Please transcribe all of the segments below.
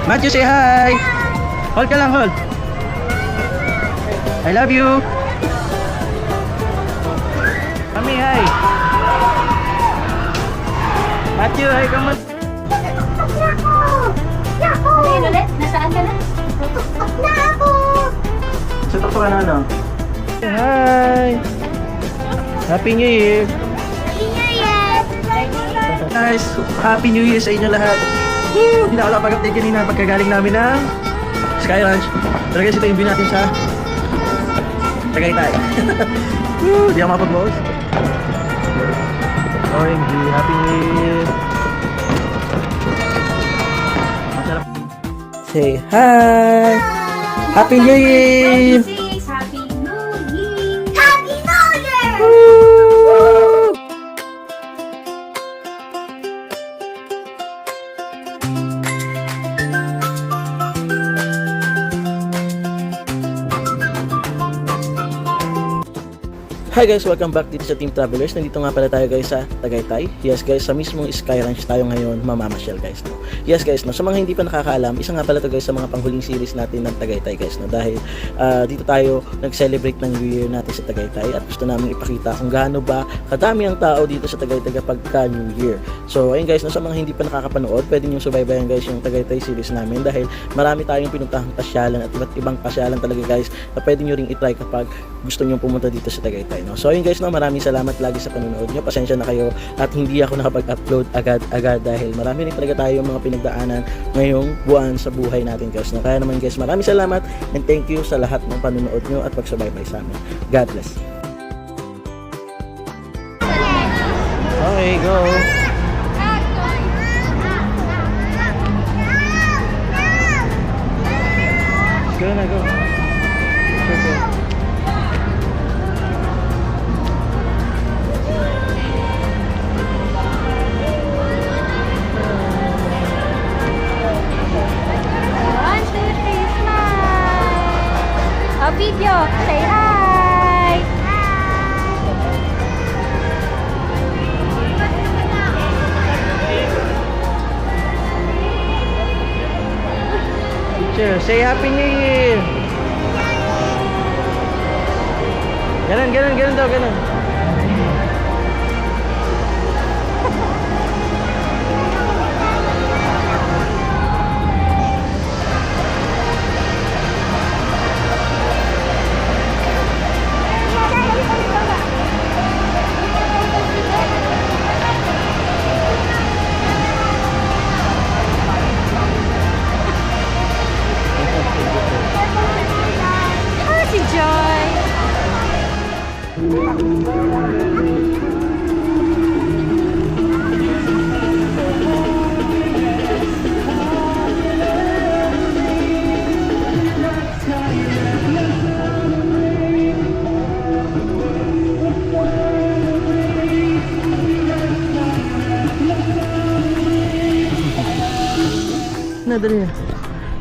Matthew, say hi. Hold ka lang, hold. I love you. Mami, hi. Matthew, hi ka man. Ano yun ulit? Nasaan ka na? Tutok na ako! Sa tukso ka na, ano? Hi. Happy New Year. Guys, Happy New Year sa inyo lahat. Woo! Hindi na ako nakapag-update kanina pagkagaling namin ng Sky Ranch. Pero guys, ito yung view natin sa Tagaytay. Woo! Hindi ako mapag-boss. OMG, Happy New Year. Masarap. Say hi! Happy New Year! Happy New Year! Happy New Year! Woo! Hi guys, welcome back dito sa Team Travelers. Nandito nga pala tayo guys sa Tagaytay. Yes guys, sa mismong Sky Ranch tayo ngayon mamamasyal guys. No? Yes guys, no? Sa mga hindi pa nakakaalam, isa nga pala to guys sa mga panghuling series natin ng Tagaytay guys. No? Dahil dito tayo nag-celebrate ng New Year natin sa Tagaytay at gusto namin ipakita kung gaano ba kadami ang tao dito sa Tagaytay kapag ka New Year. So ayun guys, no? Sa mga hindi pa nakakapanood, pwede nyo subaybayan guys yung Tagaytay series namin dahil marami tayong pinuntahang pasyalan at iba't ibang pasyalan talaga guys na pwede nyo ring itry kapag gusto nyo pumunta dito sa Tagaytay. No? So ayun guys, no, maraming salamat lagi sa panonood nyo. Pasensya na kayo at hindi ako nakapag-upload agad-agad dahil marami rin talaga tayong mga pinagdaanan ngayong buwan sa buhay natin guys. No? Kaya naman guys, maraming salamat and thank you sa lahat ng panonood nyo at pagsubaybay sa amin. God bless. Okay, go. Go na, go. Okay. Video, say hi! Teacher, say Happy New Year! Ganun daw, ganun. Si Joy! Nadali na.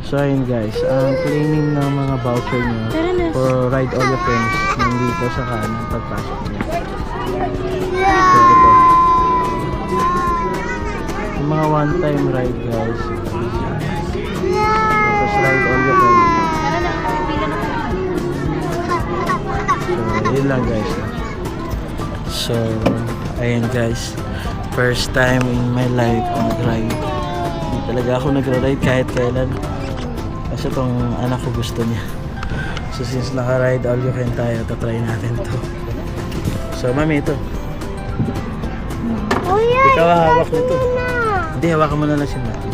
So ayun guys, ang claiming ng mga voucher nyo for Ride All Your Friends nandito sa kanan pagpasok nyo. So ito. Yung mga one-time ride guys. Tapos Ride All Your Friends. So yun lang guys. So ayun guys, first time in my life mag-ride. Hindi talaga ako nagra-ride kahit kailan. Kasi itong anak ko gusto niya. So since naka-ride all you can tayo, tatry natin to. So mami, ito. Oh yeah! Ikaw hawak nito. Hindi, hawakan mo na lang si Mami.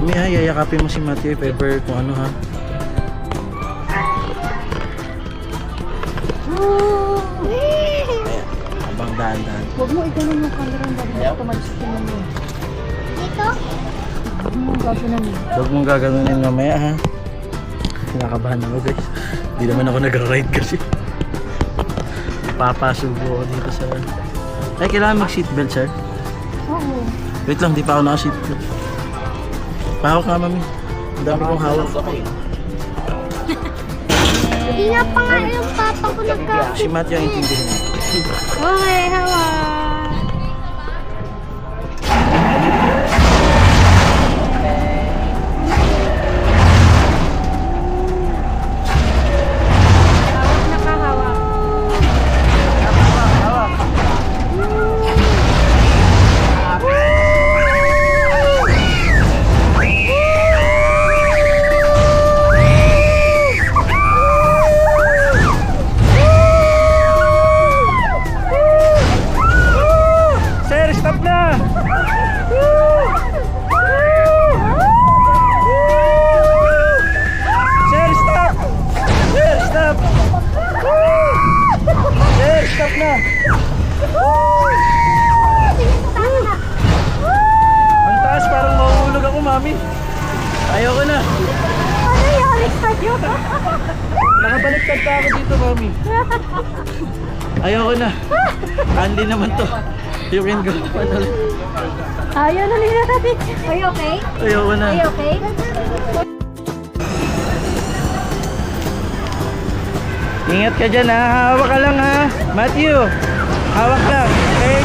Mami ha, yayakapin mo si Matthew if ever kung ano ha. Ayan, habang daan-daan. Huwag mo ikaw yung camera ng dami. Automatic mo. Dito? Huwag mong gaganunin mamaya ha. Kinakabahan ako guys. Hindi naman ako nagra-ride kasi. Papasubo ako dito sa... Ay, kailangan mag-seatbelt sir? Oo. Wait lang, di pa ako naka-seatbelt. Pahawak nga mami. Ang dami kong hawak. Hindi nga pa nga yung papa ko nagkakit. Si Matt yung intindihin. Okay, hawak. Punta ako dito, mami. Ayoko na. Andy naman to. You can go. Ayaw na nila. Are you okay? Ayoko na. Are you okay? Ingat ka dyan ha. Hawak ka lang ha. Matthew. Hawak lang. Okay?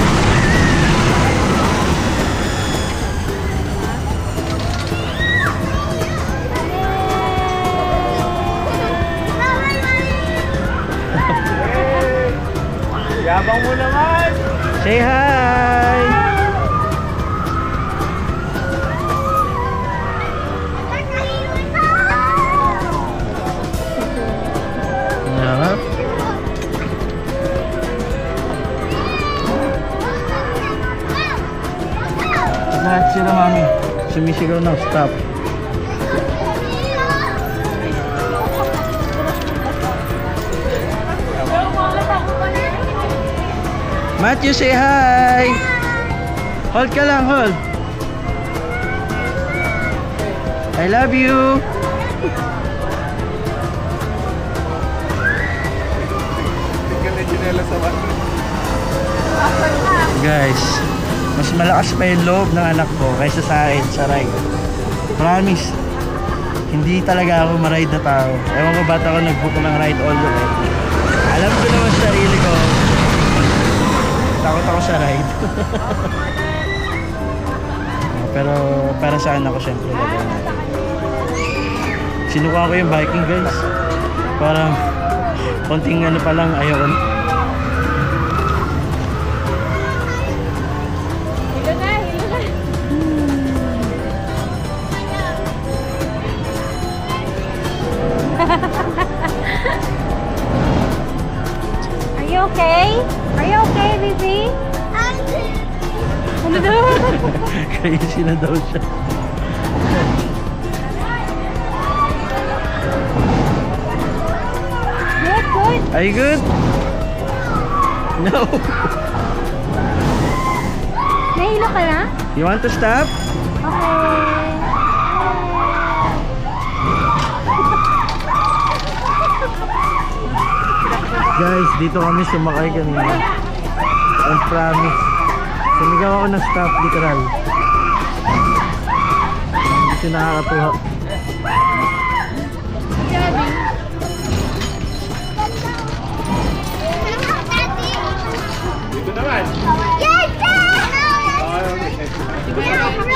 Yabang mo naman! Say hi! Sarap. Lahat sila, mami. Sumisigaw na. Stop. Matthew, say hi! Hold ka lang, hold. I love you! Guys, mas malakas pa yung loob ng anak ko kaysa sa akin sa ride. Promise, hindi talaga ako ma-ride na tao. Ewan ko ba't ako nag-book ng ride all the way. Alam ko naman sa sarili ko, takot ako sa ride. Pero para sa anak ko syempre gagawin natin. Sinukan ko yung biking, guys. Parang konting ano pa lang, ayaw ko. Are you okay? Are you okay, baby? Ano daw? Crazy na daw siya. Good, good. Are you good? No. Nahilo ka na? You want to stop? Okay. Guys, dito kami sumakay kanina. I promise. Sumigaw ako ng stop, literal. Hindi siya nakakatuwa. Dito naman.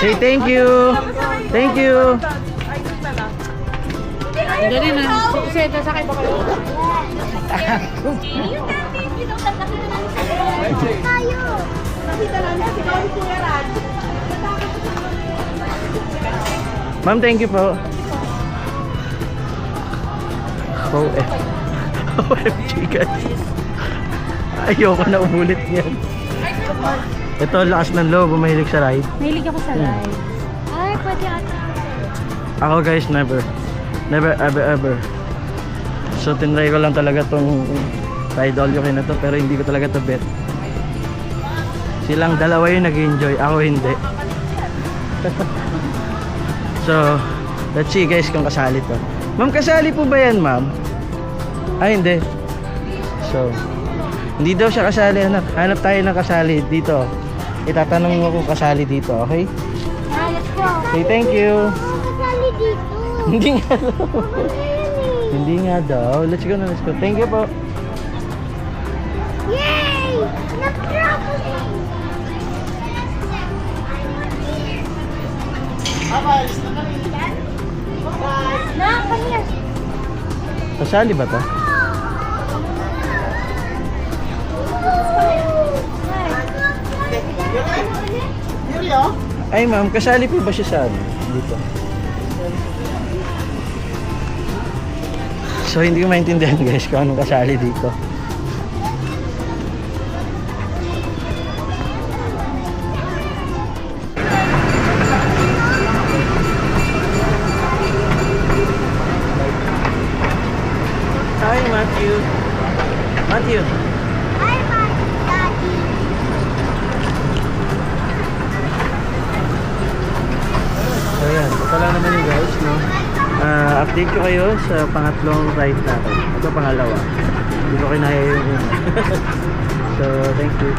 Say thank you. Thank you. Dali na. Senta, sakay ba kayo? Ma'am, thank you po. OMG guys. Ayoko na umulit niyan. Ito, lakas ng loob, mahilig sa ride. Mahilig ako sa ride. Ay, pwede ata. Ako guys, never. Never, ever, ever. So, tinry ko lang talaga tong ride all you can na to, pero hindi ko talaga to bet. Silang dalawa yung nag-enjoy, ako hindi. So, let's see guys kung kasali to. Ma'am, kasali po ba yan, ma'am? Ay, hindi. So, hindi daw siya kasali. Hanap tayo ng kasali dito. Itatanong mo kung kasali dito, okay? Ah, let's go. Okay, thank you. Kasali dito. Hindi nga daw. Hindi nga daw. Let's go na, let's go. Thank you po. Yay! Nag-travel! Na, come here. Kasali ba to? Ay ma'am, kasali po ba siya sa ano? Dito. So hindi ko maintindihan guys kung anong kasali dito. Hi Matthew. Matthew. Hi, my daddy. So yan, ito lang naman yung guys, no? update ko kayo sa pangatlong ride natin. Ito pangalawa. Hindi ko kinaya yung una. So, thank you.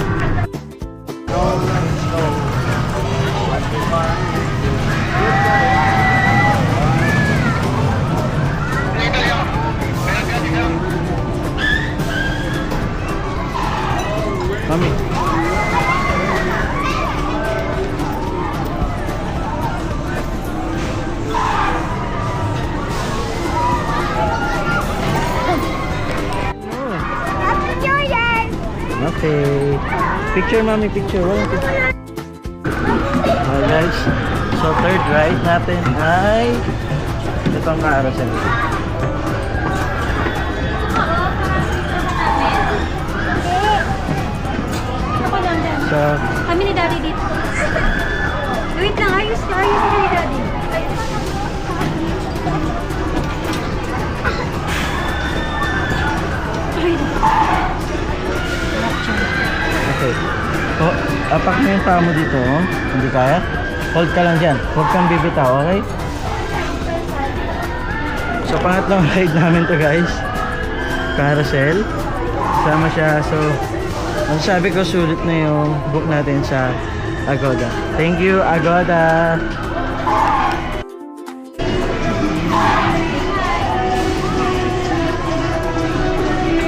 Mami. Okay. Picture, mami, picture. One picture. Alright guys. So, third ride natin ay itong carousel. So, Kami ni Daddy dito. Wait lang, ayos ka ni Daddy. okay. So, apak mo yung paa mo dito. Oh. Hindi kaya? Hold ka lang dyan. Huwag kang bibitaw, okay? So, pangatlong ride namin to guys. Carousel. Sama siya. So, ang sabi ko, sulit na yung book natin sa Agoda. Thank you, Agoda!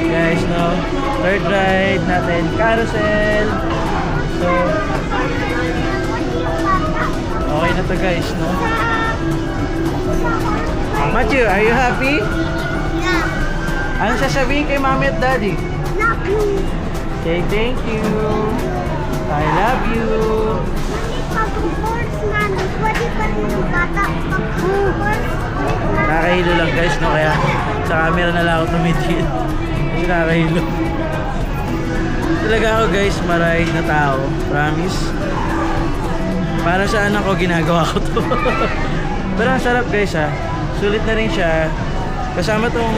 Guys, no? Third ride natin, carousel. So, okay na to guys, no? Matthew, are you happy? Yeah. Ano sasabihin kay Mommy at Daddy? Love you. Say thank you. I love you. Nakakahilo lang guys, no? Kaya sa camera na lang ako tumitingin. Kasi nakakahilo. Talaga ako guys, marahil na tao. Promise. Para saan ako ginagawa ko to. Pero ang sarap guys ha. Sulit na rin siya. Kasama tong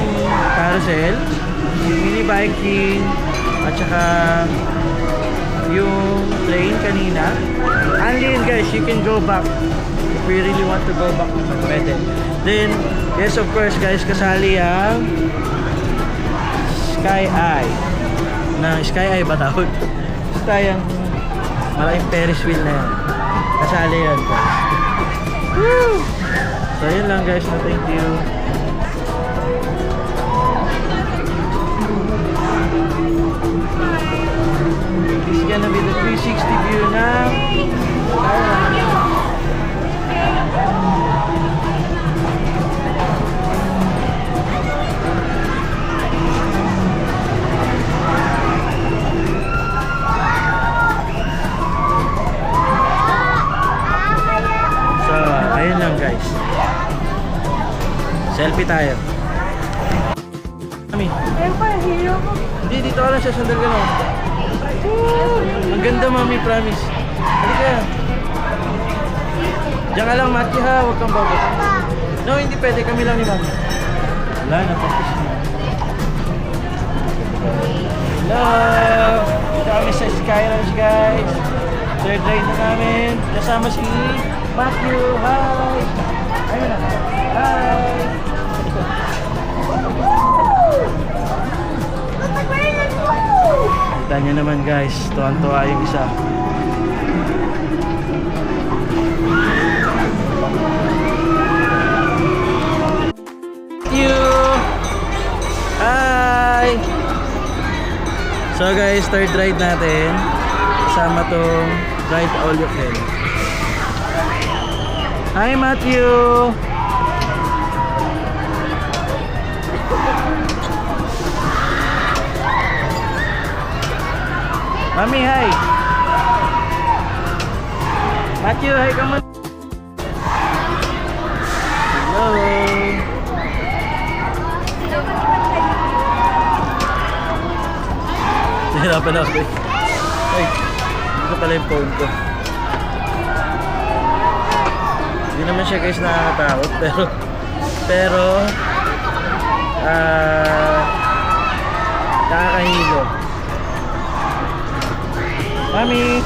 carousel, mini biking, at saka yung train kanina. And then guys, you can go back if you really want to go back. Pwede. Then, yes of course guys, kasali ang Sky Eye. Sky Eye ba tawag? Basta yung malaking Ferris wheel na yan. Kasali yan guys. Woo! So yun lang guys, no, thank you. This is gonna be the 360 view now. So, ayun lang guys. Selfie tayo. Mami. Ayun pa, hero ko. Hindi, dito ka lang siya. Sandal ka lang. Ang ganda, mami, promise. Halika. Diyan ka lang, Matthew, ha. Huwag kang babot. No, hindi pwede. Kami lang ni mami. Wala, napapos na. Hello! Dito kami sa Sky Ranch, guys. Third ride na namin. Kasama si Matthew. Hi! Ayun na. Hi! Kita nyo naman guys, tuwan-tuwa yung isa. Thank you! Hi! So guys, third ride natin. Kasama tong ride all you can. Hi Matthew! Mami, hi! Matthew, hi ka man! Hello! Nahirapan ako eh. Ay, dito pala yung phone ko. Hindi naman siya guys nakakatakot, pero nakakahilo. Mami!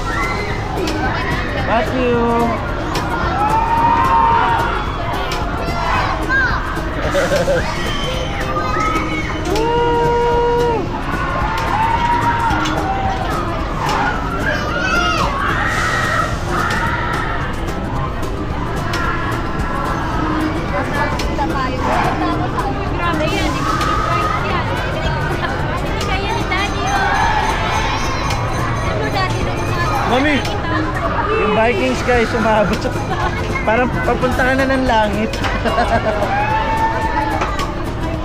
Matthew! Grabe yan, hindi ko surprise yan. Hindi kaya ni Daddy yun. Ano Daddy nung Mami! Yung Vikings guys, umabot. Parang papunta ka na ng langit.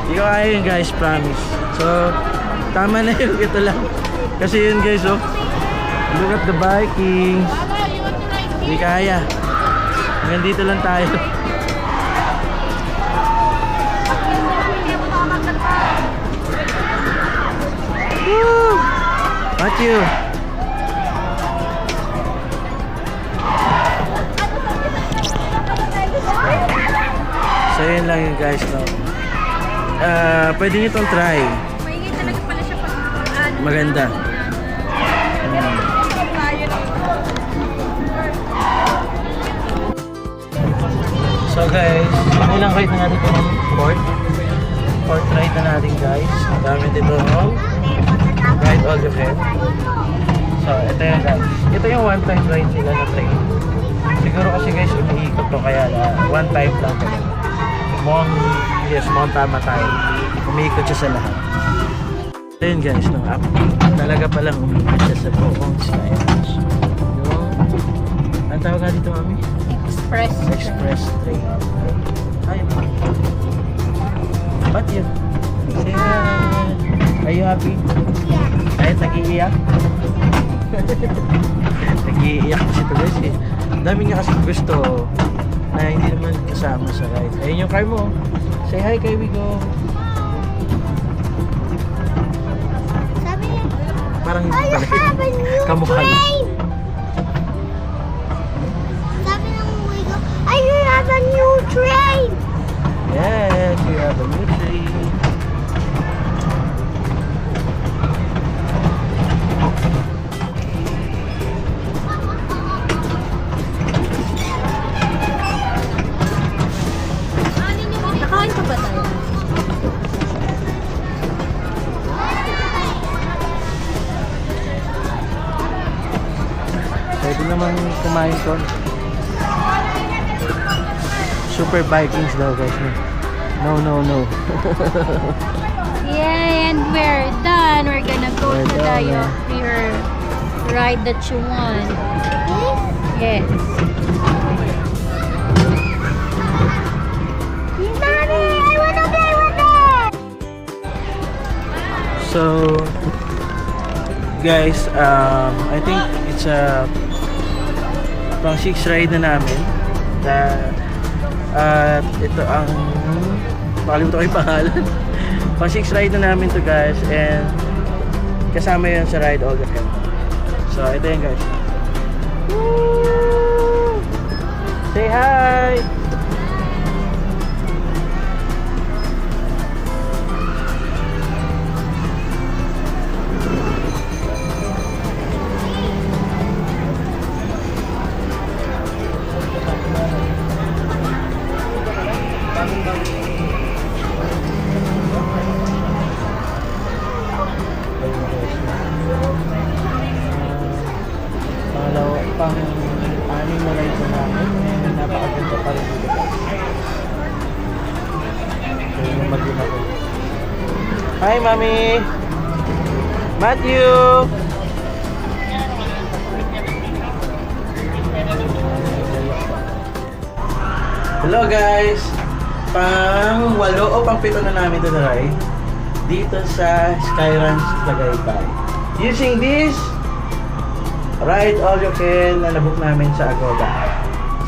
Ikaw ayun guys, promise. So, tama na yun. Ito lang. Kasi yun guys, oh. Look at the Vikings. Hindi kaya. Hanggang dito lang tayo. Woo! Matthew! So yun lang yun guys, no? Pwede nyo itong try. Maingay talaga pala siya pag Maganda. So guys, ilang ride na natin ito ng fourth ride na natin guys. Ang gamit ito ng ride all the way. So ito yun guys. Ito yung one time ride nila na train. Siguro kasi guys umiikot to kaya one time lang to. Mukhang tama tayo. Umiikot siya sa lahat. Ayun guys, no, up. Talaga palang umiikot siya sa buong Skyranch. Ang tawag nga dito mami? Express train. Ay, ba't yun? Say hi. Are you happy? Yeah. Ay, nag-iiyak? Nag-iiyak kasi ito guys eh. Ang dami niya kasi gusto na hindi naman kasama sa ride. Ayun yung car mo. Say hi kay Wigo. Parang hindi pala kamukha niya. Sabi ng Wigo, I have a new train! Yes, you have a new train. Nakain pa ba tayo? Pwede naman kumain ko. Super Vikings daw guys. No. Yeah, and we're done. We're gonna go We're to done, your ride that you want. Yes. Mommy, I wanna play with it! So guys, I think it's a pang 6 ride na namin. At ito ang nakalimutan ko yung pangalan. Pang 6 ride na namin to guys, and kasama yun sa ride all the time. So ito yun guys. Woo! Say hi! Pang-anim na ride na namin, and napakaganda pa rin dito. So yun yung mag-in ako. Hi Mami! Matthew! Hello guys! Pang 8 o pang 7 na namin ito na ride dito sa Skyranch Tagaytay. Using this ride all you can na nabook namin sa Agoda.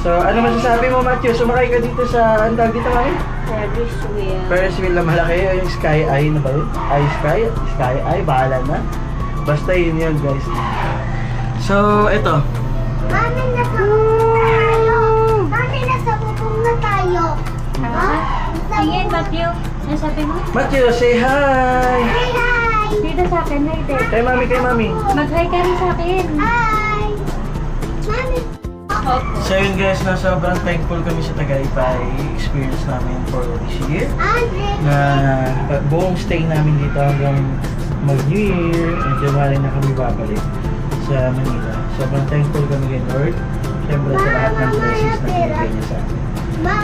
So, ano masasabi mo Matthew? Sumakay ka dito sa, ang tawag dito kami? Ferris wheel. Ferris wheel na malaki, yung Sky Eye na ba yun? Sky Eye, bahala na. Basta yun guys. So, ito. Mami, nasa bubong na tayo! Mami, nasa bubong na tayo! Ha? Sige, Matthew. Ano sabi mo? Matthew, say hi! Hi, hi! Dito sa akin, hi there. Kay mami, kay mami. Mag-hi ka rin sa akin. Hi! Mami! Opo. So yun guys, na sobrang thankful kami sa Tagaytay experience namin for this year. Na buong stay namin dito hanggang mag-New Year and January na kami babalik sa Manila. Sobrang thankful kami kay Lord. Siyempre sa lahat ng blessings na binigay niya sa amin.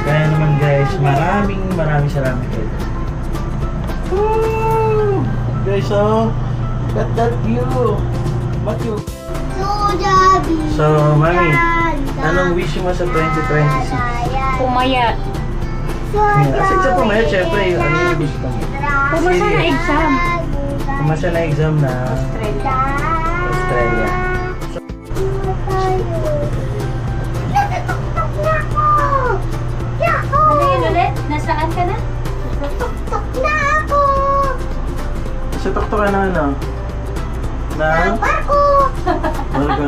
Kaya naman guys, maraming salamat kayo. Woo! Guys, so, got that view. Matthew. So, Mami, anong wish mo sa 2026? Pumaya. Kasi sa pumaya, syempre, ano yung wish mo? Pumasa na exam. Pumasa na exam na Australia. Ano yun ulit? Nasaan ka na? Tuk-tuk na ako! Sa tuktok ka na ano? Na? Barko!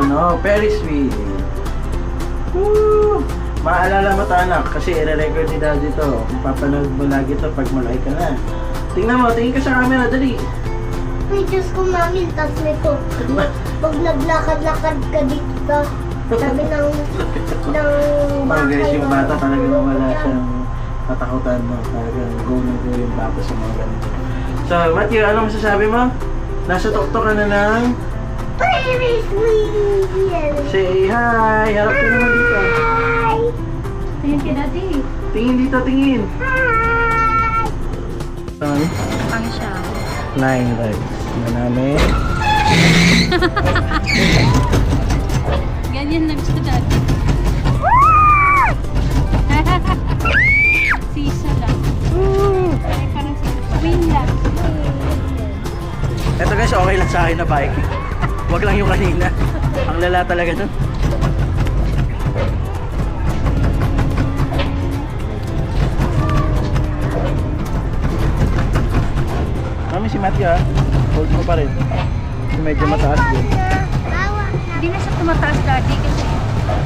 No, Ferris wheel. Woo! Maalala mo ta anak, kasi i-record ni Daddy to. Papanood mo lagi to pag malaki ka na. Tingnan mo, tingin ka sa camera, dali. May Diyos ko mami, tas may pag naglakad-lakad ka dito sabi ng Mga guys, yung bata talagang wala siyang katakutan mo. Talagang go na go yung bata sa mga ganito. So, Matthew, ano masasabi mo? Nasa tuktok ka na ng... Ferris wheel! Say hi! Harap ka naman dito. Hi! Tingin ka dati. Tingin dito, tingin. Hi! Ang siya. 9 rides na namin. Ganyan lang siya dati. Sisa lang. Ay, parang swing lang. Eto guys, okay lang sa akin na bike. Wag lang yung kanina. Ang lala talaga nun. Mami si Matthew ha. Hold mo pa rin. Kasi medyo mataas din. Hindi na siya tumataas dati kasi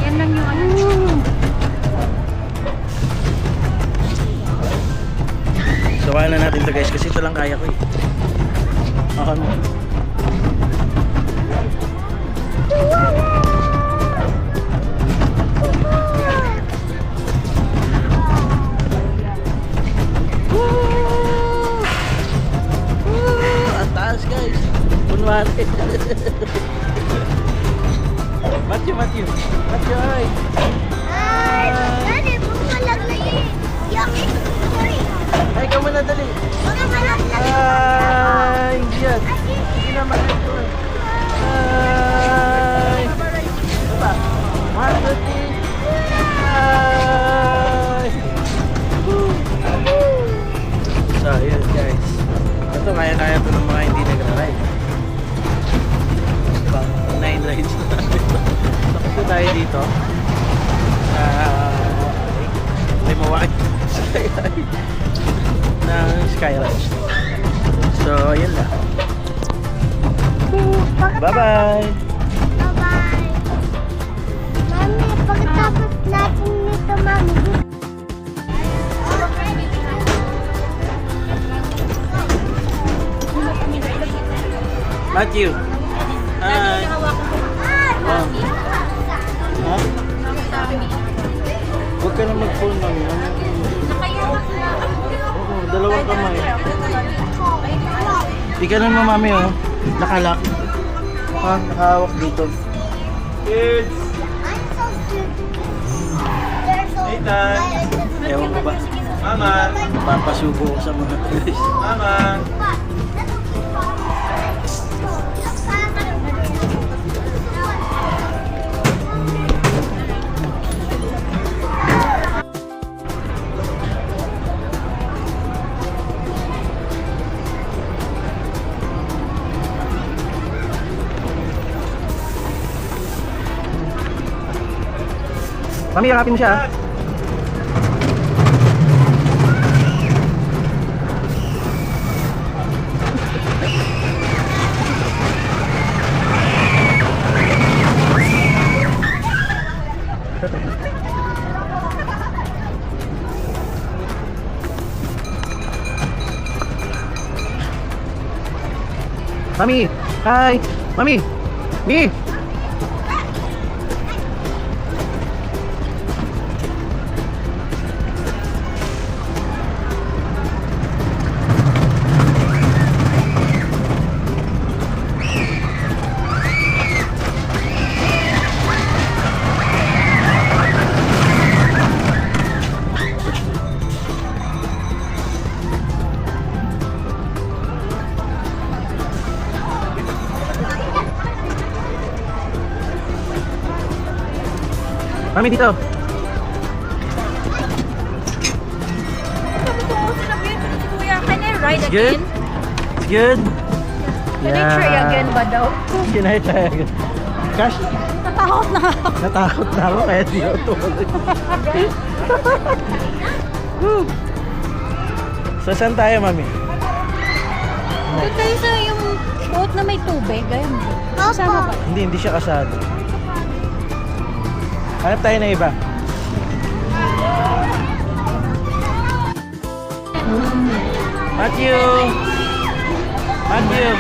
yan lang yung ano. So kaya na natin to guys kasi ito lang kaya ko eh. Ano? Ang taas guys. Kunwari. Matthew, hi. Ay! Dali, bumalag na yun! Yakit! Ay, ikaw muna dali. Mga malag na Ay, hindi yan. Hindi na makikita. Ay. Ano ba? 1, 2, 3. Ay. So, yun guys. Ito, kaya-kaya ito ng mga hindi nagra-ride. Pang 9 rides na natin. Tapos na tayo dito. May mawakit ng Skyride. So, yun lang. Bye-bye! Bye-bye! Mami, pagkatapos natin nito, mami. Matthew! Hi! Oh. Ha? Huwag ka na mag-phone, mami. Oo, dalawang kamay. Di ka naman, mami, oh. Nakalak. Ha? Nakahawak dito. Kids! I'm so cute. They're so Nathan! Ewan ko ba? Mama! Papasubo ko sa mga guys. Mama! Mami, yakapin mo siya. Mami, hi. Mami. Mi. Mami, dito. Sabi ko, sinabi ko si Kuya, can I ride Good? again? It's good? Can I try again ba daw? Can I try again? Cash? Natakot na ako. Natakot na ako kaya di ako tuloy. Woo! So, saan tayo, Mami? Doon tayo sa yung boat na may tubig. Ayun. Kasama ba? Hindi siya kasado. Hanap tayo na iba. Matthew! Matthew!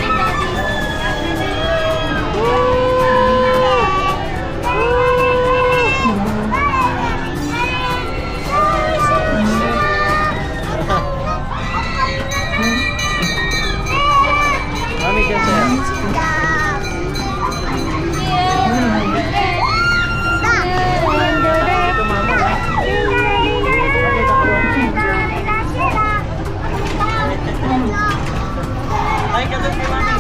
Mami, dyan sa'yo. Ito, mama. Ay, ka doon kay Mami.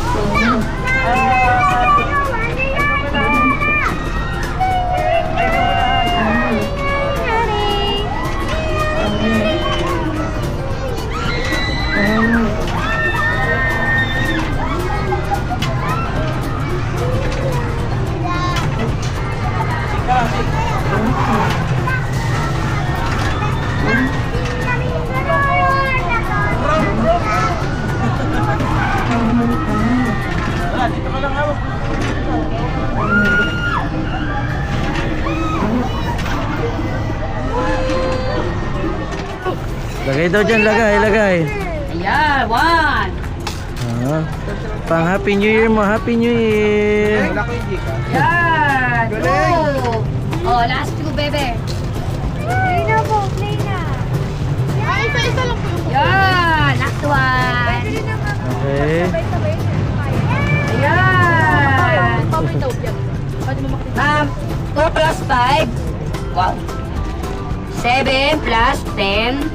Wala, dito ka lang hawak. Lagay daw dyan, lagay. Ayan, one. Pang Happy New Year mo, Happy New Year. Ayan, two. Oh, last two, bebe. Play na po, play na. Ay, isa-isa lang po. Ayan, last one. Okay. Ayan. 4 plus 5. Wow. 7 plus 10.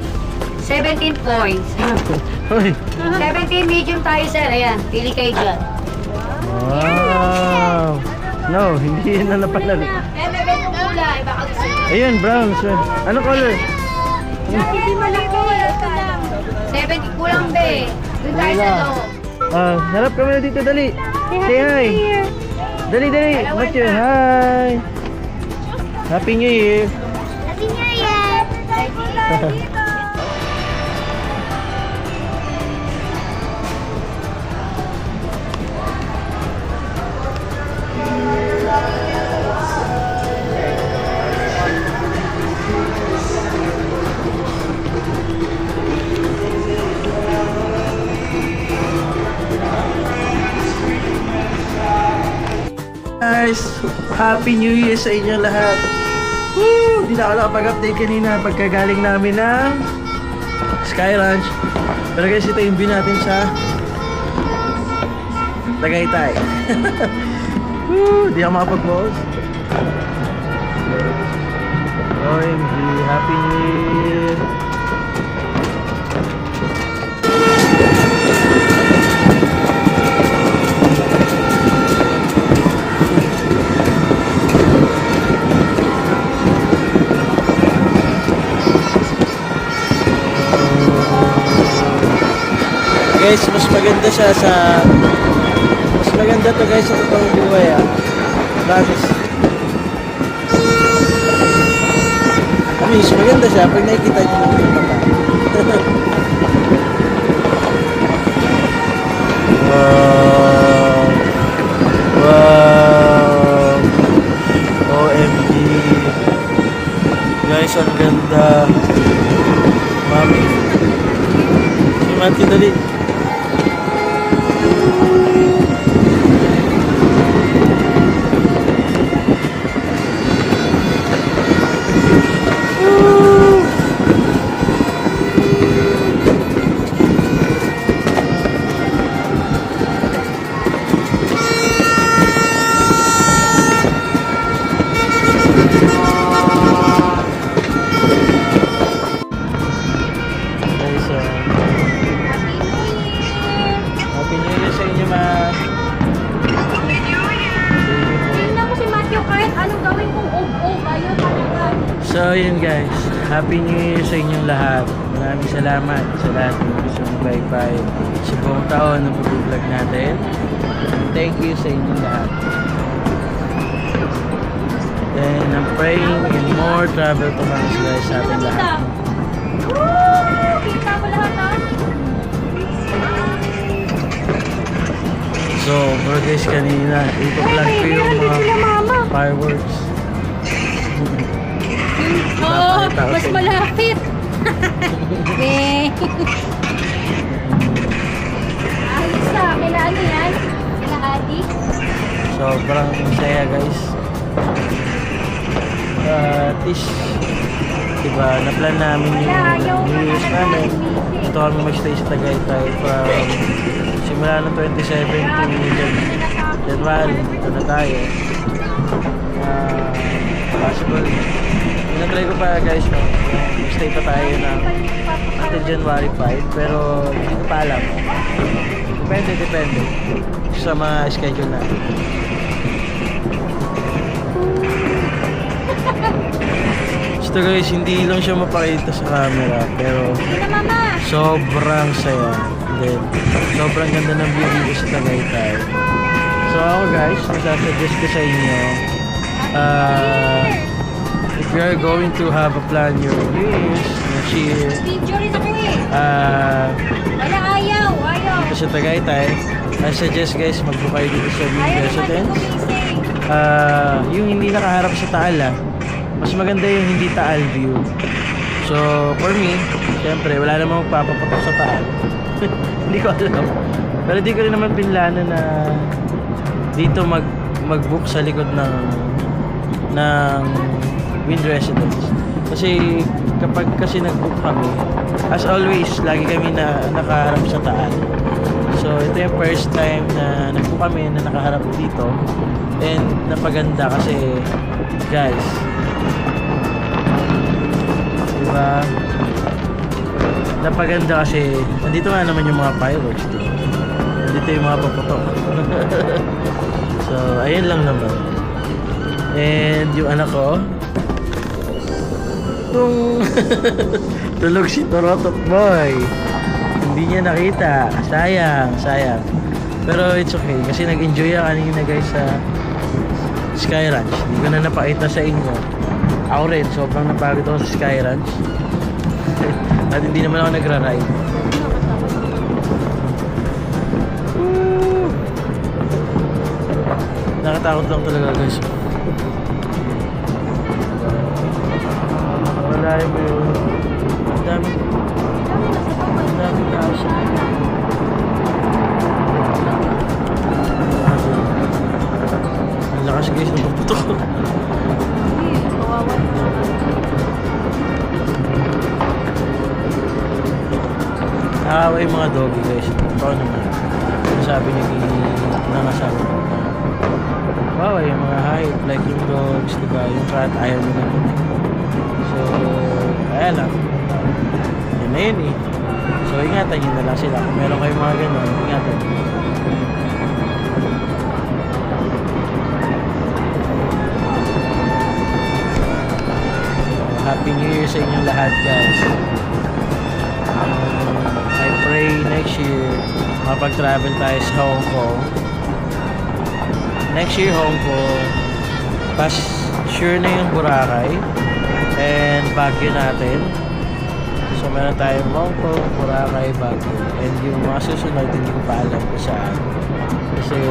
17 points. Hoy. 17 medium tayo, sir. Ayan, pili kayo dyan. Wow. No, hindi yun na napanalo. May ganong kulay. Baka gusto nyo. Ayun, brown. So, ano color? Hindi malaki. 70 kulang, be. Doon tayo sa loob. Harap ka muna dito, dali. Say hi. Dali. Matthew, hi. Happy New Year. Happy New Year! Guys, Happy New Year sa inyo lahat. Woo! Hindi na ako nakapag-update kanina pagkagaling namin ng Sky Ranch. Pero guys, ito yung view natin sa Tagaytay. Woo! Di ako makapag-post. OMG, Happy New Year. Guys, mas maganda siya sa mas maganda to guys sa totoong buhay Promise. Mas maganda siya pag nakikita niyo ng mga mata. Wow. OMG. Guys, ang ganda. Mami. Si Mati dali. Happy New Year sa inyo, ma. Tingnan mo si Matthew kahit anong gawin kong og-og. Ayaw talaga. So yun guys, Happy New Year sa inyong lahat. Maraming salamat sa lahat ng gusto ng bye-bye sa buong taon ng pag-vlog natin. Thank you sa inyong lahat. And I'm praying in more travel tomorrow guys sa ating lahat. Kita mo lahat ha? So, bro guys, kanina ipa-vlog ko yung mga fireworks. Oo, mas malapit. Ayos na, kailan ano yan? Kailan Adi? Sobrang saya guys. At least, diba, na-plan namin yung New Year's namin. Ito kami mag-stay sa Tagaytay from simula ng 27 to January. Ito na tayo. Possible. Tinatry ko pa guys, no? Stay pa tayo ng until January 5. Pero hindi ko pa alam. Depende. Sa mga schedule natin. Gusto guys, hindi lang siya mapakita sa camera, pero sobrang saya. Then, sobrang ganda ng view dito sa Tagaytay. So ako guys, masasuggest ko sa inyo, if you are going to have a plan your New Year's next year, Picture rin ako eh. Wala, ayaw. dito sa Tagaytay, I suggest guys, mag-book kayo dito sa Wing Residence. Yung hindi nakaharap sa Taal mas maganda yung hindi Taal view. So, for me, syempre, wala namang magpapapatok sa Taal. Hindi ko alam. Pero di ko rin naman pinlano na dito mag-book sa likod ng Wind Residence. Kasi kapag kasi nag-book kami, as always, lagi kami na nakaharap sa Taal. So, ito yung first time na nag-book kami na nakaharap dito. And napaganda kasi, guys, diba? Napaganda kasi nandito nga naman yung mga fireworks dito. Nandito yung mga paputok. So, ayun lang naman. And yung anak ko, tulog si Torotot Boy. Hindi niya nakita. Sayang. Pero it's okay kasi nag-enjoy ako kanina guys sa Sky Ranch. Hindi ko na napakita sa inyo. Ako rin, sobrang napagod ako sa Sky Ranch. At hindi naman ako nagra-ride. Nakatakot lang talaga guys. Wala yung yun. Ang dami tao siya. Ang lakas guys ng pagputok. Nakakawa yung mga doggy guys. Ito naman. Sabi ni nangasabi ko na kawawa yung mga hayop like yung dogs, diba? Yung cat ayaw nila. So, kaya lang. Yun na yun eh. So, ingatan nyo na lang sila. Kung meron kayong mga gano'n, ingatan nyo. So, Happy New Year sa inyong lahat guys. I pray next year mapag-travel tayo sa Hong Kong. Next year Hong Kong, pas sure na yung Boracay and Baguio natin. So meron tayong Hong Kong, Boracay, Baguio, and yung mga susunod hindi ko pa alam kung saan kasi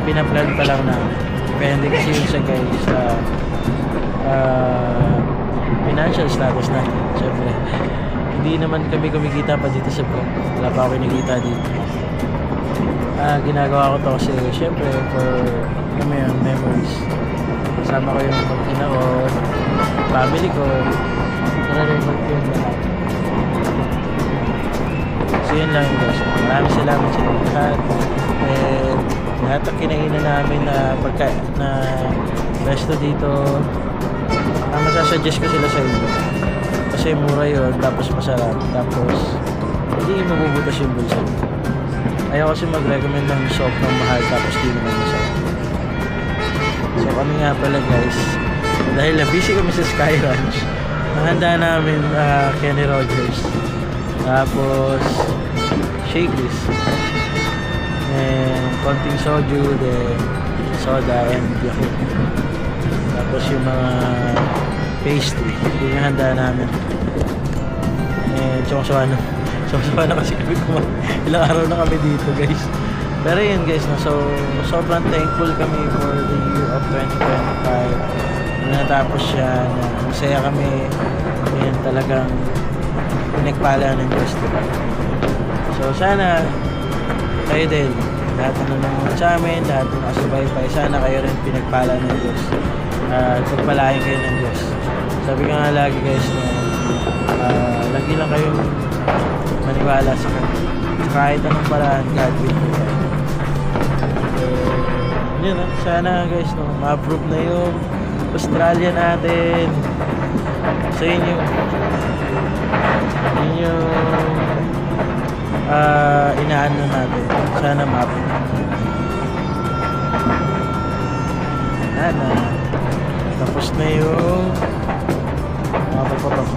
pinaplan pa lang namin. Depende kasi yun sa guys sa financial status na. Siyempre hindi naman kami kumikita pa dito sa vlog. Wala pa ako kinikita dito. Ginagawa ko to kasi syempre for memories. Kasama ko yung pag-ina ko, family ko, nare-record ko yung lahat. So yun lang guys. Maraming salamat sa lahat. And lahat ang kinainan namin na resto dito, masasuggest ko sila sa inyo. Kasi mura yun, tapos masarap, tapos hindi mabubutas yung bulsa. Ayaw kasi mag-recommend ng sobrang mahal tapos di naman masarap. So kami nga pala guys, Dahil busy kami sa Sky Ranch, nahanda namin Kenny Rogers. Tapos, Shakey's. And konting soju, then soda and Yakult. Tapos yung mga pastry, yung handa namin. And sumasawa na kasi kami ilang araw na kami dito, guys. Pero yun, guys, no, so sobrang thankful kami for the year of 2025 na natapos siya, na masaya kami, and talagang pinagpala ng Diyos, diba? So sana kayo din, lahat na nanonood sa amin, lahat na nakasubaybay, sana kayo rin pinagpala ng Diyos at pagpalain kayo ng Diyos. Sabi ko nga lagi, guys, no, lagi lang kayong maniwala sa Kanya. Kahit anong paraan, God will provide. So, yun, sana, guys, no, ma-approve na yung Australia natin. So yun yung inaano natin. Sana ma-approve. Sana tapos na yung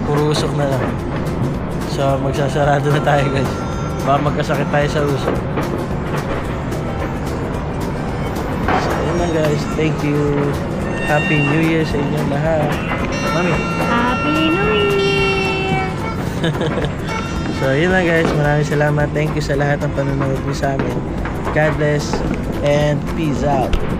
purusok na lang. So magsasarado na tayo, guys. Baka magkasakit tayo sa usok. So yun lang, guys. Thank you. Happy New Year sa inyo lahat. Mami. Happy New Year! So yun lang, guys. Maraming salamat. Thank you sa lahat ng panonood niyo sa amin. God bless and peace out.